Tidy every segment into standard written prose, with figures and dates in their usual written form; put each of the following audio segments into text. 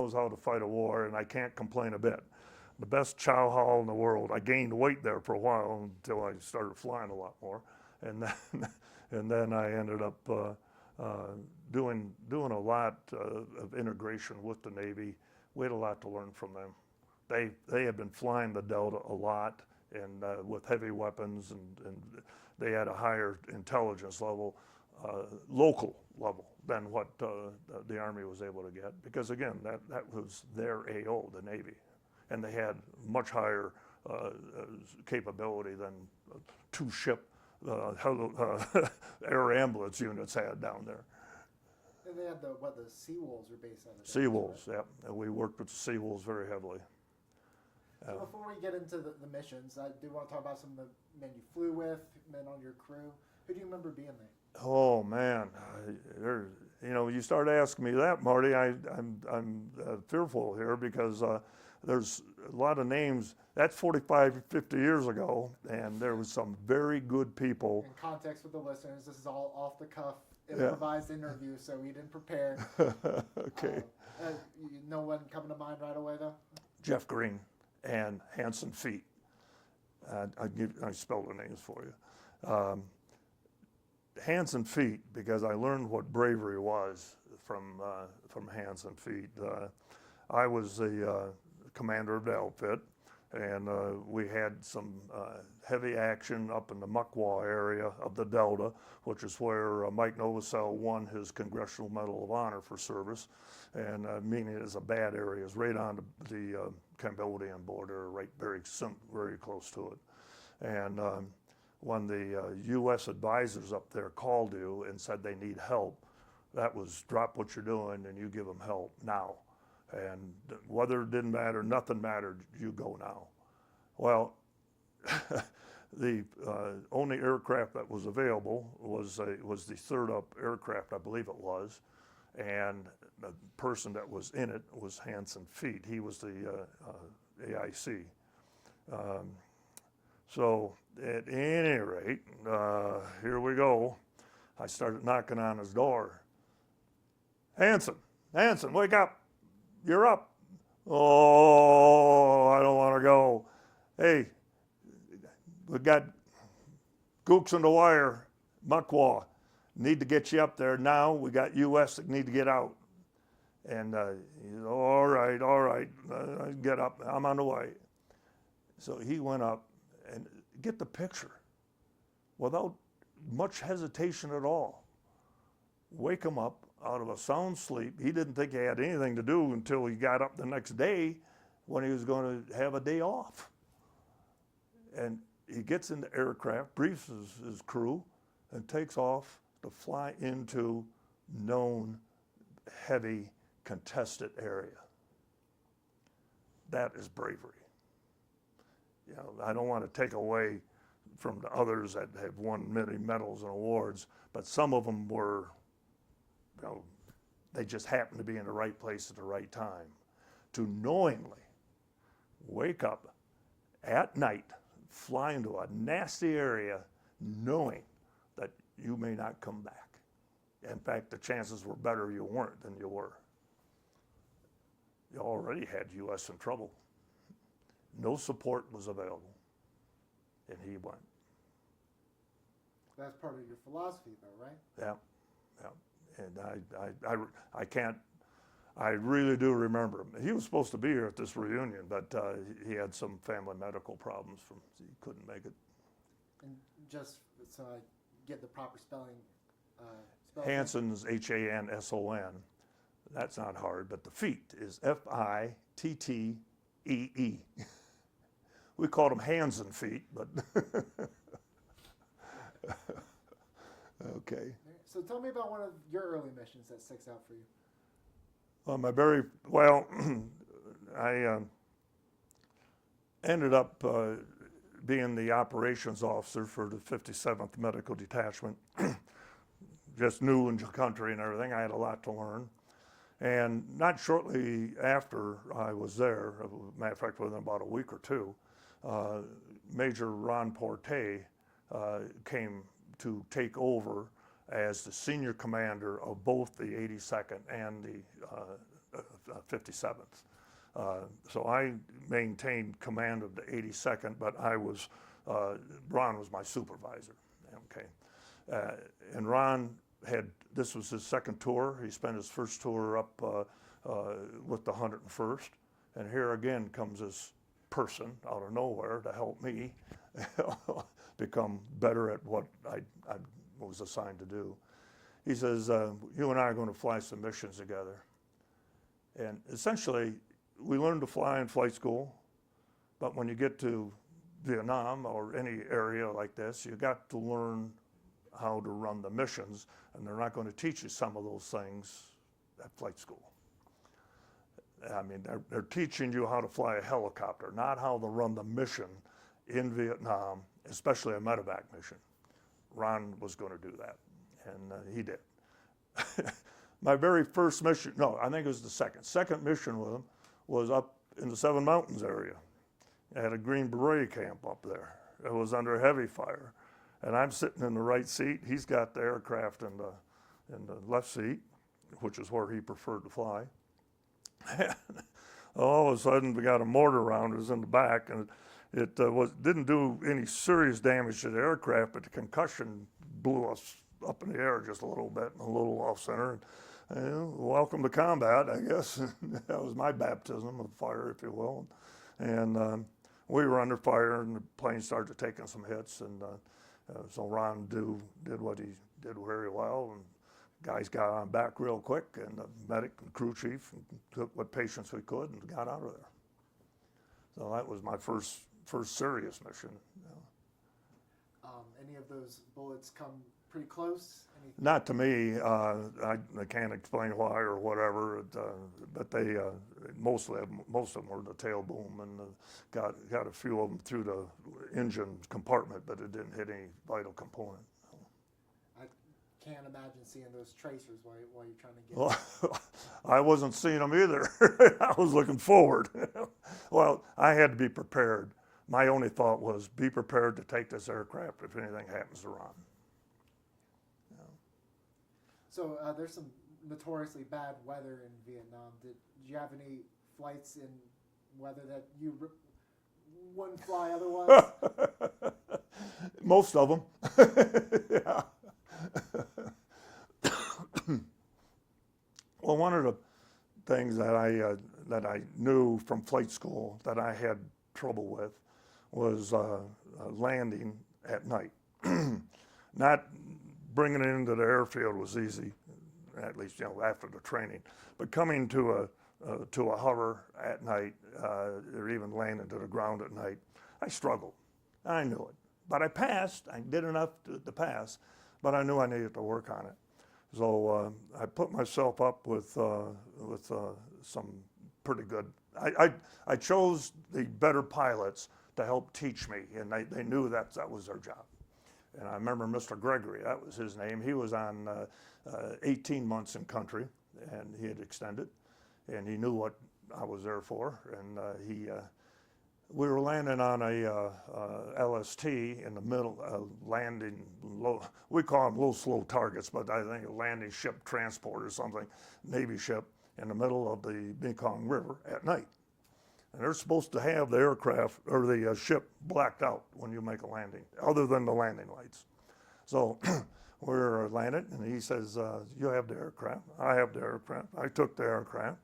knows how to fight a war, and I can't complain a bit. The best chow hall in the world. I gained weight there for a while until I started flying a lot more, and then, and then I ended up doing a lot of integration with the Navy. We had a lot to learn from them. They had been flying the Delta a lot, and with heavy weapons, and they had a higher intelligence level, local level, than what the Army was able to get. Because again, that was their AO, the Navy, and they had much higher capability than two-ship air ambulance units had down there. And they had the Sea Wolves were based on. Sea Wolves, right? Yep. And we worked with the Sea Wolves very heavily. So before we get into the missions, I do want to talk about some of the men you flew with, men on your crew. Who do you remember being there? Oh man, you start asking me that, Marty. I'm fearful here because there's a lot of names. That's 45, 50 years ago, and there was some very good people. In context with the listeners, this is all off the cuff, improvised interview, so we didn't prepare. Okay. No one coming to mind right away though. Jeff Green and Hanson Feet. I spelled the names for you. Hands and Feet, because I learned what bravery was from Hands and Feet. I was the commander of the outfit, and we had some heavy action up in the Muckwaw area of the Delta, which is where Mike Novosel won his Congressional Medal of Honor for service. And meaning it is a bad area, it's right on the Cambodian border, right very close to it. And when the U.S. advisors up there called you and said they need help, that was drop what you're doing and you give them help now. And whether it didn't matter, nothing mattered, you go now. Well, the only aircraft that was available was the third up aircraft, I believe it was, and the person that was in it was Hanson Feet. He was the AIC. So at any rate, here we go. I started knocking on his door. Hanson, wake up. You're up. Oh, I don't want to go. Hey, we got gooks on the wire, Muckwaw. Need to get you up there now. We got U.S. that need to get out. And he said, all right, get up. I'm on the way. So he went up, and get the picture. Without much hesitation at all. Wake him up out of a sound sleep. He didn't think he had anything to do until he got up the next day when he was going to have a day off. And he gets in the aircraft, briefs his crew, and takes off to fly into known heavy contested area. That is bravery. You know, I don't want to take away from the others that have won many medals and awards, but some of them were, they just happened to be in the right place at the right time. To knowingly wake up at night, fly into a nasty area, knowing that you may not come back. In fact, the chances were better you weren't than you were. You already had U.S. in trouble. No support was available, and he went. That's part of your philosophy, though, right? Yeah. And I can't. I really do remember him. He was supposed to be here at this reunion, but he had some family medical problems, so he couldn't make it. And just so I get the proper spelling. Hanson's Hanson. That's not hard, but the feet is Fittee. We called them hands and feet, but okay. So tell me about one of your early missions that sticks out for you. I ended up being the operations officer for the 57th Medical Detachment. Just new in the country and everything. I had a lot to learn. And not shortly after I was there, as a matter of fact, within about a week or two, Major Ron Porte came to take over as the senior commander of both the 82nd and the 57th. So I maintained command of the 82nd, but Ron was my supervisor. Okay, and Ron this was his second tour. He spent his first tour up with the 101st, and here again comes this person out of nowhere to help me become better at what I was assigned to do. He says, you and I are going to fly some missions together. And essentially, we learn to fly in flight school, but when you get to Vietnam or any area like this, you got to learn how to run the missions, and they're not going to teach you some of those things at flight school. I mean, they're teaching you how to fly a helicopter, not how to run the mission in Vietnam, especially a medevac mission. Ron was going to do that, and he did. My very first mission, no, I think it was the second mission with him was up in the Seven Mountains area. I had a Green Beret camp up there. It was under heavy fire. And I'm sitting in the right seat. He's got the aircraft in the left seat, which is where he preferred to fly. And all of a sudden, we got a mortar round. It was in the back, and it didn't do any serious damage to the aircraft, but the concussion blew us up in the air just a little bit, a little off center. And, welcome to combat, I guess. That was my baptism of fire, if you will. And we were under fire, and the plane started taking some hits, and so Ron did what he did very well, and guys got on back real quick, and the medic and crew chief took what patients we could and got out of there. So that was my first serious mission. Any of those bullets come pretty close? Not to me. I can't explain why or whatever, but they most of them were the tail boom, and got a few of them through the engine compartment, but it didn't hit any vital component. I can't imagine seeing those tracers while you're trying to get. Well, I wasn't seeing them either. I was looking forward. Well, I had to be prepared. My only thought was be prepared to take this aircraft if anything happens to Ron. So there's some notoriously bad weather in Vietnam. Did you have any flights in weather that you wouldn't fly otherwise? Most of them. Yeah. Well, one of the things that I knew from flight school that I had trouble with was landing at night. Not bringing it into the airfield was easy, at least after the training. But coming to a hover at night, or even landing to the ground at night, I struggled. I knew it, but I passed. I did enough to pass, but I knew I needed to work on it. So I put myself up with some pretty good. I chose the better pilots to help teach me, and they knew that was their job. And I remember Mr. Gregory, that was his name. He was on 18 months in country, and he had extended, and he knew what I was there for. And we were landing on a LST in the middle, landing low. We call them low, slow targets, but I think a landing ship transport or something, Navy ship, in the middle of the Mekong River at night. And they're supposed to have the aircraft or the ship blacked out when you make a landing, other than the landing lights. So we're landed, and he says, you have the aircraft. I have the aircraft. I took the aircraft.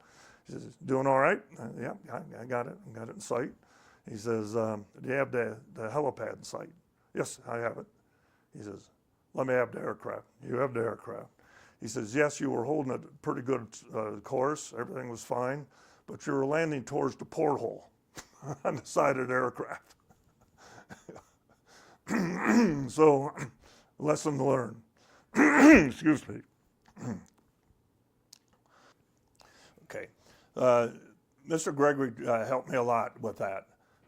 He says, doing all right? Yeah, I got it. I got it in sight. He says, do you have the helipad in sight? Yes, I have it. He says, let me have the aircraft. You have the aircraft. He says, yes, you were holding a pretty good course. Everything was fine. But you were landing towards the porthole on the side of the aircraft. So, lesson learned. Excuse me. Okay. Mr. Gregory helped me a lot with that.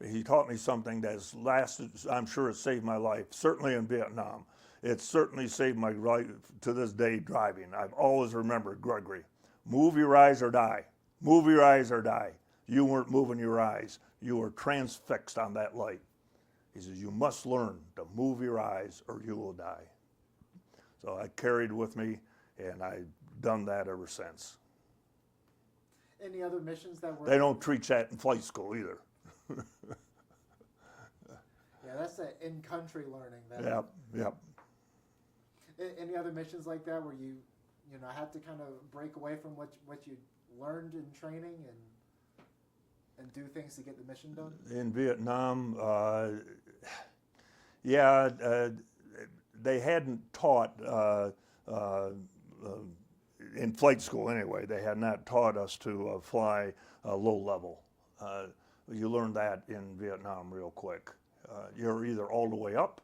He taught me something that's lasted, I'm sure it saved my life, certainly in Vietnam. It certainly saved my life to this day driving. I've always remembered Gregory. Move your eyes or die. Move your eyes or die. You weren't moving your eyes. You were transfixed on that light. He says, you must learn to move your eyes or you will die. So I carried with me, and I've done that ever since. Any other missions that were? They don't teach that in flight school either. Yeah, that's the in-country learning. Yep, yep. Any other missions like that where you had to kind of break away from what you learned in training and do things to get the mission done? In Vietnam, they hadn't taught, in flight school anyway, they had not taught us to fly low level. You learn that in Vietnam real quick. You're either all the way up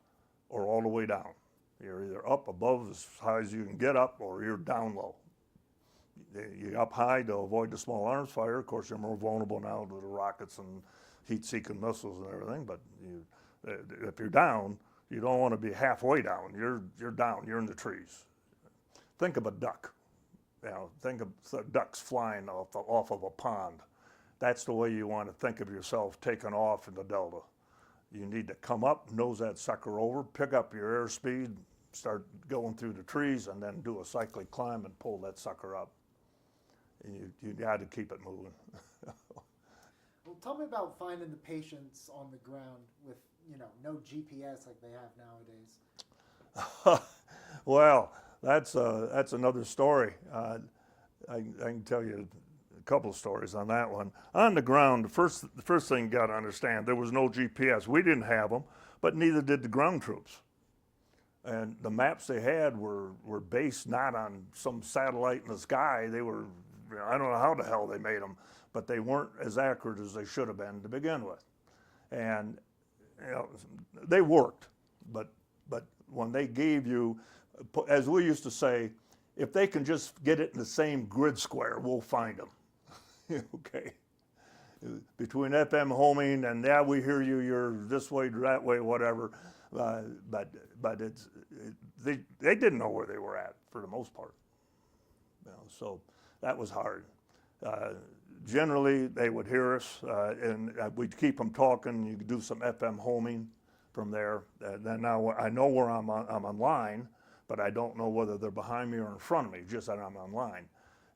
or all the way down. You're either up above as high as you can get up, or you're down low. You're up high to avoid the small arms fire. Of course, you're more vulnerable now to the rockets and heat-seeking missiles and everything. But if you're down, you don't want to be halfway down. You're down. You're in the trees. Think of a duck. Think of ducks flying off of a pond. That's the way you want to think of yourself taking off in the Delta. You need to come up, nose that sucker over, pick up your airspeed, start going through the trees, and then do a cyclic climb and pull that sucker up. And you got to keep it moving. Well, tell me about finding the patients on the ground with no GPS like they have nowadays. Well, that's another story. I can tell you a couple of stories on that one. On the ground, the first thing you got to understand, there was no GPS. We didn't have them, but neither did the ground troops. And the maps they had were based not on some satellite in the sky. They were, I don't know how the hell they made them, but they weren't as accurate as they should have been to begin with. And they worked, but when they gave you, as we used to say, if they can just get it in the same grid square, we'll find them. Okay. Between FM homing and we hear you, you're this way, that way, whatever. But they didn't know where they were at for the most part. So that was hard. Generally, they would hear us, and we'd keep them talking. You could do some FM homing from there. Then now I know where I'm online, but I don't know whether they're behind me or in front of me, just that I'm online.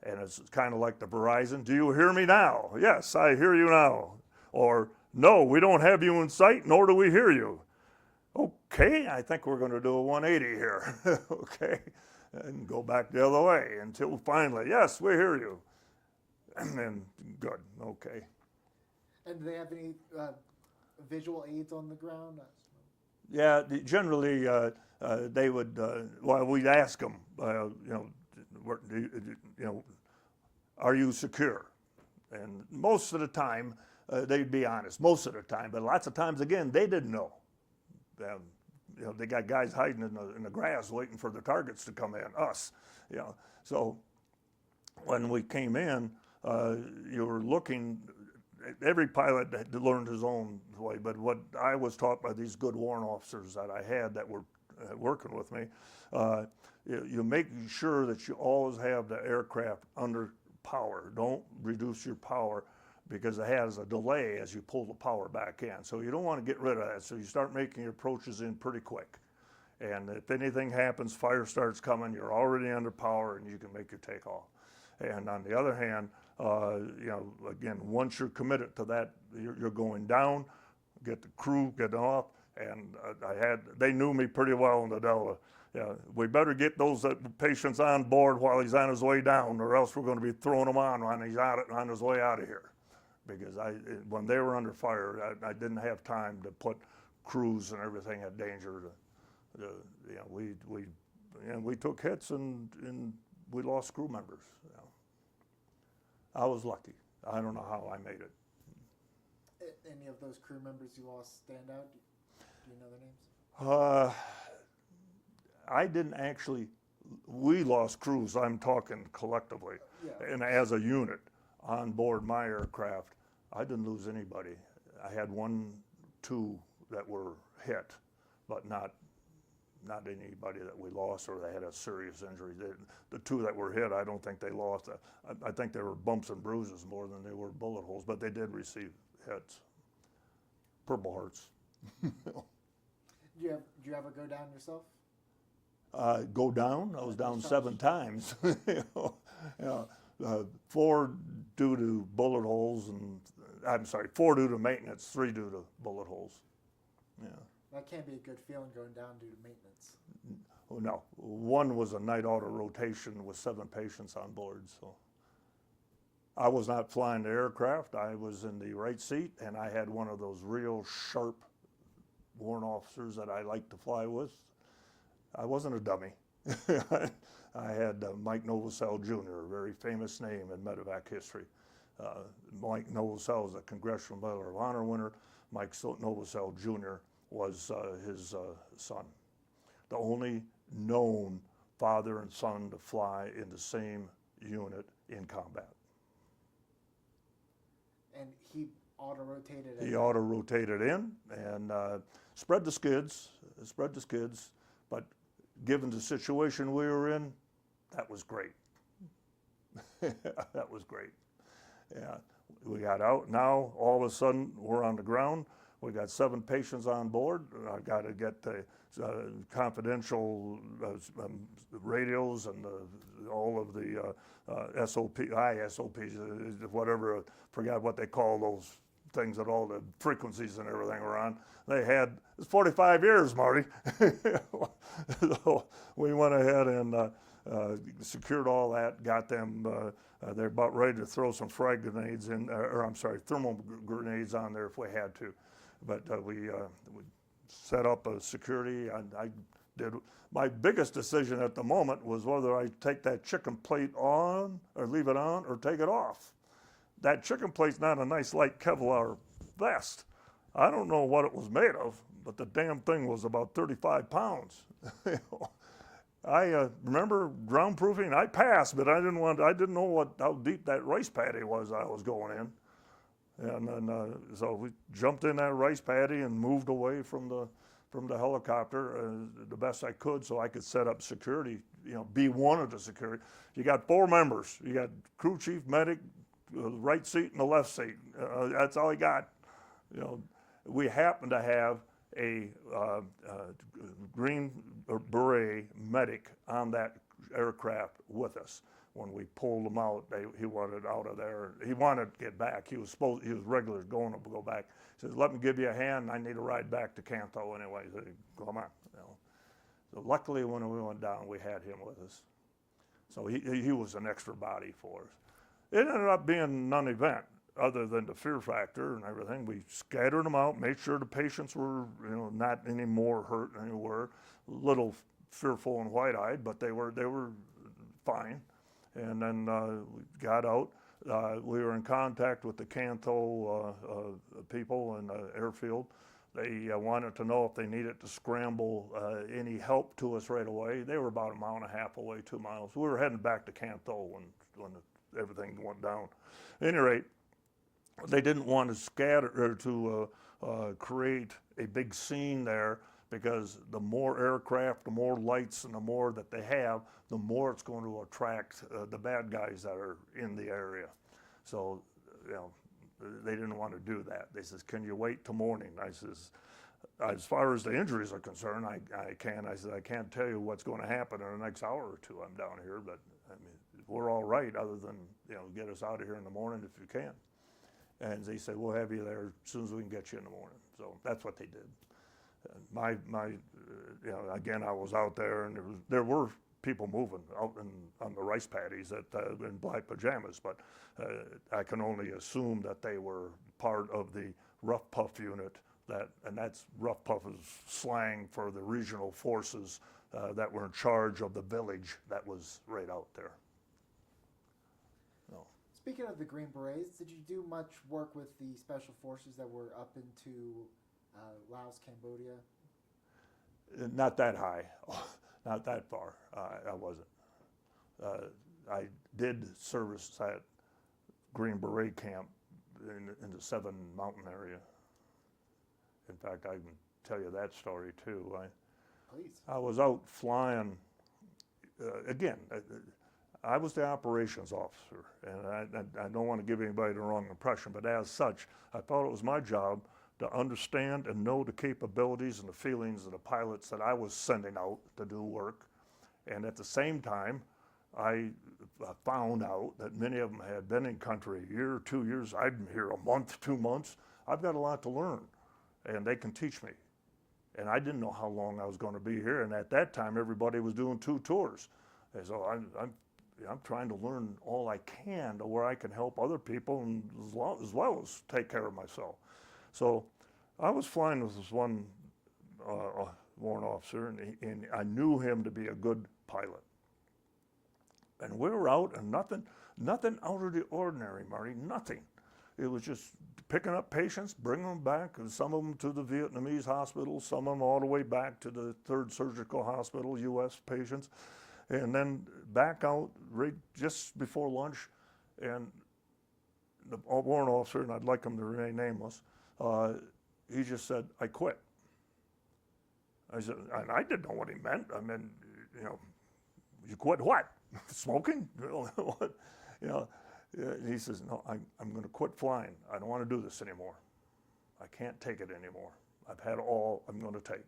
And it's kind of like the Verizon, do you hear me now? Yes, I hear you now. Or, no, we don't have you in sight, nor do we hear you. Okay, I think we're going to do a 180 here. Okay, and go back the other way until finally, yes, we hear you. And then, good, okay. And do they have any visual aids on the ground? Yeah, generally they would. Well, we'd ask them, are you secure? And most of the time they'd be honest. Most of the time, but lots of times again they didn't know. They got guys hiding in the grass waiting for the targets to come in. Us, So when we came in, you were looking. Every pilot had learned his own way, but what I was taught by these good warrant officers that I had that were working with me, you make sure that you always have the aircraft under power. Don't reduce your power because it has a delay as you pull the power back in. So you don't want to get rid of that. So you start making your approaches in pretty quick. And if anything happens, fire starts coming, you're already under power and you can make your takeoff. And on the other hand, again, once you're committed to that, you're going down, get the crew, get off, and they knew me pretty well in the Delta. We better get those patients on board while he's on his way down, or else we're going to be throwing him on when he's on his way out of here. Because when they were under fire, I didn't have time to put crews and everything at danger. We took hits and we lost crew members. I was lucky. I don't know how I made it. Any of those crew members you lost stand out? Do you know their names? I didn't actually. We lost crews. I'm talking collectively, and as a unit on board my aircraft, I didn't lose anybody. I had 1, 2 that were hit, but not anybody that we lost or they had a serious injury. The 2 that were hit, I don't think they lost. I think they were bumps and bruises more than they were bullet holes, but they did receive hits. Purple Hearts. Did you ever go down yourself? Go down? I was down 7 times. 4 due to bullet holes, and I'm sorry, 4 due to maintenance, 3 due to bullet holes. Yeah. That can't be a good feeling going down due to maintenance. Oh, no, 1 was a night auto rotation with 7 patients on board. So I was not flying the aircraft. I was in the right seat, and I had one of those real sharp warrant officers that I like to fly with. I wasn't a dummy. I had Mike Novosel Jr., a very famous name in medevac history. Mike Novosel is a Congressional Medal of Honor winner. Mike Novosel Jr. was his son. The only known father and son to fly in the same unit in combat. And he auto-rotated it? He auto-rotated in and spread the skids, but given the situation we were in, that was great. That was great. Yeah, we got out. Now, all of a sudden, we're on the ground. We got 7 patients on board. I got to get the confidential radios and all of the ISOPs, whatever, forgot what they call those things that all the frequencies and everything were on. They had, it's 45 years, Marty. So we went ahead and secured all that, got them, they're about ready to throw some frag grenades in, thermal grenades on there if we had to. But we set up a security, and I did. My biggest decision at the moment was whether I take that chicken plate on, or leave it on, or take it off. That chicken plate's not a nice light Kevlar vest. I don't know what it was made of, but the damn thing was about 35 pounds. I remember ground proofing. I passed, but I didn't know how deep that rice paddy was I was going in. And then, so we jumped in that rice paddy and moved away from the helicopter the best I could, so I could set up security. Be one of the security. You got 4 members. You got crew chief, medic, the right seat and the left seat. That's all you got. We happen to have a Green Beret medic on that aircraft with us. When we pulled him out, he wanted out of there. He wanted to get back. He was regular going to go back. He says, "Let me give you a hand. I need a ride back to Canto anyway." He said, "Come on." So luckily, when we went down, we had him with us. So he was an extra body for us. It ended up being non-event, other than the fear factor and everything. We scattered them out, made sure the patients were, not any more hurt than they were. A little fearful and white-eyed, but they were fine. And then we got out. We were in contact with the Canto people in the airfield. They wanted to know if they needed to scramble any help to us right away. They were about 1.5 miles away, 2 miles. We were heading back to Canto when everything went down. At any rate, they didn't want to scatter or to create a big scene there, because the more aircraft, the more lights, and the more that they have, the more it's going to attract the bad guys that are in the area. So, they didn't want to do that. They says, "Can you wait till morning?" I says, "As far as the injuries are concerned, I can." I said, "I can't tell you what's going to happen in the next hour or 2 I'm down here, but we're all right, other than, get us out of here in the morning if you can." And they said, "We'll have you there as soon as we can get you in the morning." So that's what they did. Again, I was out there, and there were people moving out on the rice paddies in black pajamas, but I can only assume that they were part of the Rough Puff unit. And that's Rough Puff is slang for the regional forces that were in charge of the village that was right out there. Speaking of the Green Berets, did you do much work with the special forces that were up into Laos, Cambodia? Not that high, not that far. I wasn't. I did service at Green Beret camp in the 7 Mountain area. In fact, I can tell you that story too. Please. I was out flying, again, I was the operations officer, and I don't want to give anybody the wrong impression, but as such, I thought it was my job to understand and know the capabilities and the feelings of the pilots that I was sending out to do work, and at the same time, I found out that many of them had been in country a year, 2 years. I've been here a month, 2 months. I've got a lot to learn, and they can teach me. And I didn't know how long I was going to be here. And at that time, everybody was doing 2 tours. And so I'm trying to learn all I can to where I can help other people and as well as take care of myself. So I was flying with this one warrant officer, and I knew him to be a good pilot. And we were out, and nothing out of the ordinary, Marty, nothing. It was just picking up patients, bringing them back, and some of them to the Vietnamese hospital, some of them all the way back to the 3rd Surgical Hospital, U.S. patients, and then back out right just before lunch. And the warrant officer, and I'd like him to remain nameless, he just said, "I quit." I said, and I didn't know what he meant. I mean, you know, you quit what? Smoking? What? You know, he says, "No, I'm going to quit flying. I don't want to do this anymore. I can't take it anymore. I've had all I'm going to take."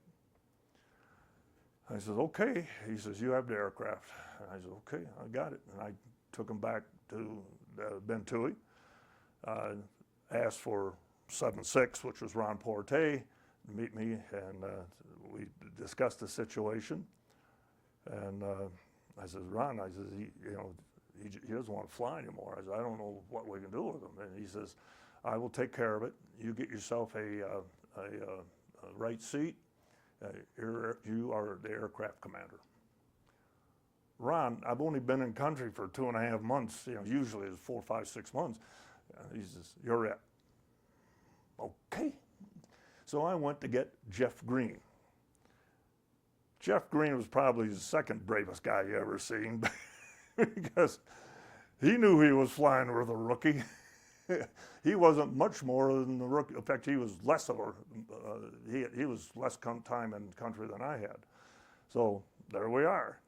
I said, "Okay." He says, "You have the aircraft." And I said, "Okay, I got it." And I took him back to Bentui, asked for 7-6, which was Ron Porte, to meet me, and we discussed the situation. And I said, "Ron," I said, he doesn't want to fly anymore. I said, "I don't know what we can do with him." And he says, "I will take care of it. You get yourself a right seat. You are the aircraft commander." "Ron, I've only been in country for 2.5 months. Usually it's 4, 5, 6 months." He says, "You're it." Okay. So I went to get Jeff Green. Jeff Green was probably the second bravest guy you ever seen because he knew he was flying with a rookie. He wasn't much more than the rookie. In fact, he was less of he was less time in country than I had. So there we are.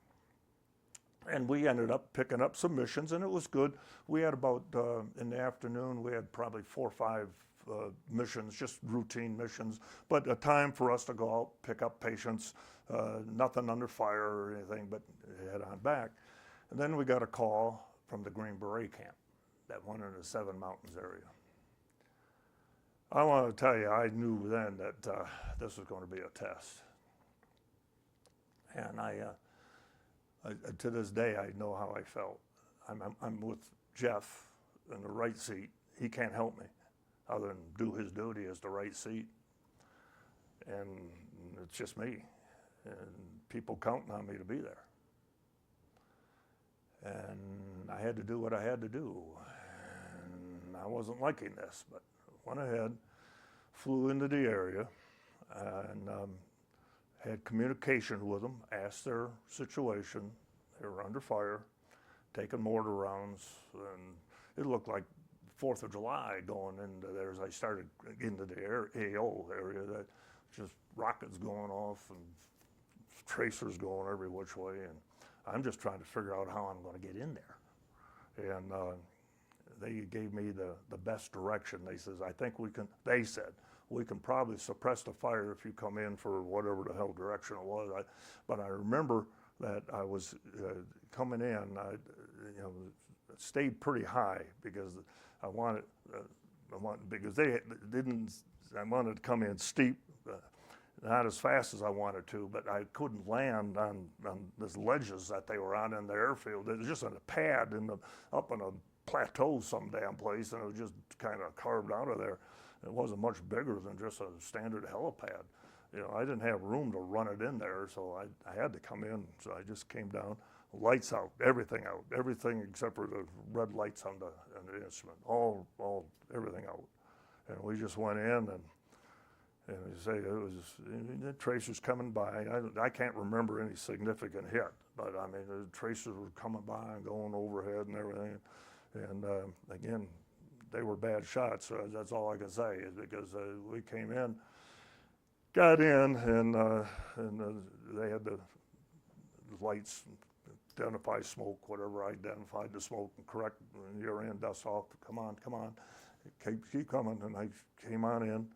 And we ended up picking up some missions, and it was good. We had about, in the afternoon, we had probably 4 or 5 missions, just routine missions, but a time for us to go out, pick up patients, nothing under fire or anything, but head on back. And then we got a call from the Green Beret camp that went in the 7 Mountains area. I want to tell you, I knew then that this was going to be a test. And I to this day, I know how I felt. I'm with Jeff in the right seat. He can't help me other than do his duty as the right seat. And it's just me. And people counting on me to be there. And I had to do what I had to do. And I wasn't liking this, but went ahead, flew into the area, and had communication with them, asked their situation. They were under fire, taking mortar rounds, and it looked like 4th of July going into there as I started into the AO area, that just rockets going off and tracers going every which way, and I'm just trying to figure out how I'm going to get in there. And they gave me the best direction. They said, we can probably suppress the fire if you come in for whatever the hell direction it was. But I remember that I was coming in, stayed pretty high because I wanted to come in steep, not as fast as I wanted to, but I couldn't land on these ledges that they were on in the airfield. It was just on a pad up on a plateau some damn place, and it was just kind of carved out of there. It wasn't much bigger than just a standard helipad. I didn't have room to run it in there, so I had to come in. So I just came down, lights out, everything except for the red lights on the instrument, everything out. And we just went in, and you say it was the tracers coming by. I can't remember any significant hit, but I mean the tracers were coming by and going overhead and everything. And again, they were bad shots. So that's all I can say is because we came in, got in, and they had the lights, identify smoke, whatever. I identified the smoke and correct, you're in, dust off, come on. Keep coming, and I came on in.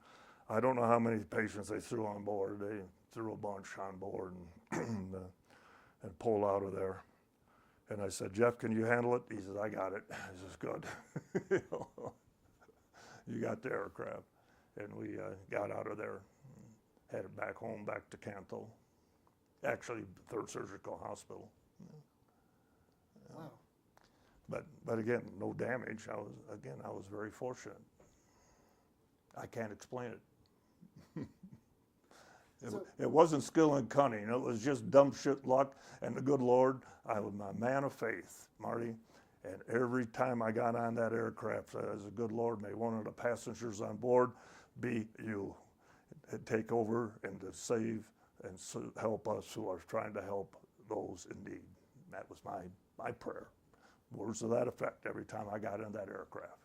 I don't know how many patients they threw on board. They threw a bunch on board and pulled out of there. And I said, Jeff, can you handle it? He says, I got it. I says, good. You got the aircraft. And we got out of there, headed back home, back to Canto. Actually, 3rd Surgical Hospital. Wow. But again, no damage. I was very fortunate. I can't explain it. It wasn't skill and cunning. It was just dumb shit luck and the good Lord. I was my man of faith, Marty. And every time I got on that aircraft, as a good Lord, may one of the passengers on board be you. Take over and to save and help us who are trying to help those in need. That was my prayer. Words to that effect every time I got in that aircraft.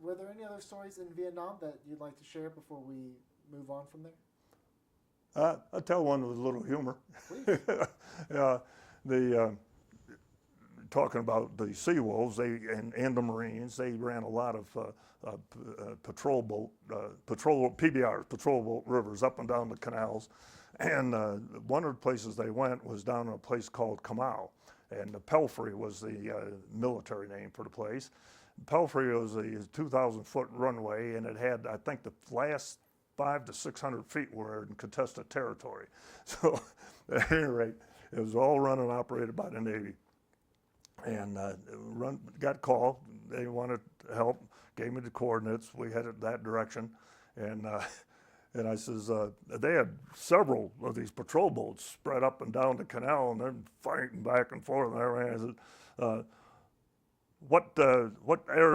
Were there any other stories in Vietnam that you'd like to share before we move on from there? I'll tell one with a little humor. Please. Talking about the sea wolves and the Marines, they ran a lot of PBRs, patrol boat rivers up and down the canals. And one of the places they went was down in a place called Kamau. And the Pelfrey was the military name for the place. Pelfrey was a 2,000-foot runway, and it had, I think, the last 500 to 600 feet were in contested territory. So at any rate, it was all run and operated by the Navy. And got called. They wanted help, gave me the coordinates. We headed that direction. And I says, they had several of these patrol boats spread up and down the canal, and they're fighting back and forth. And I said, what area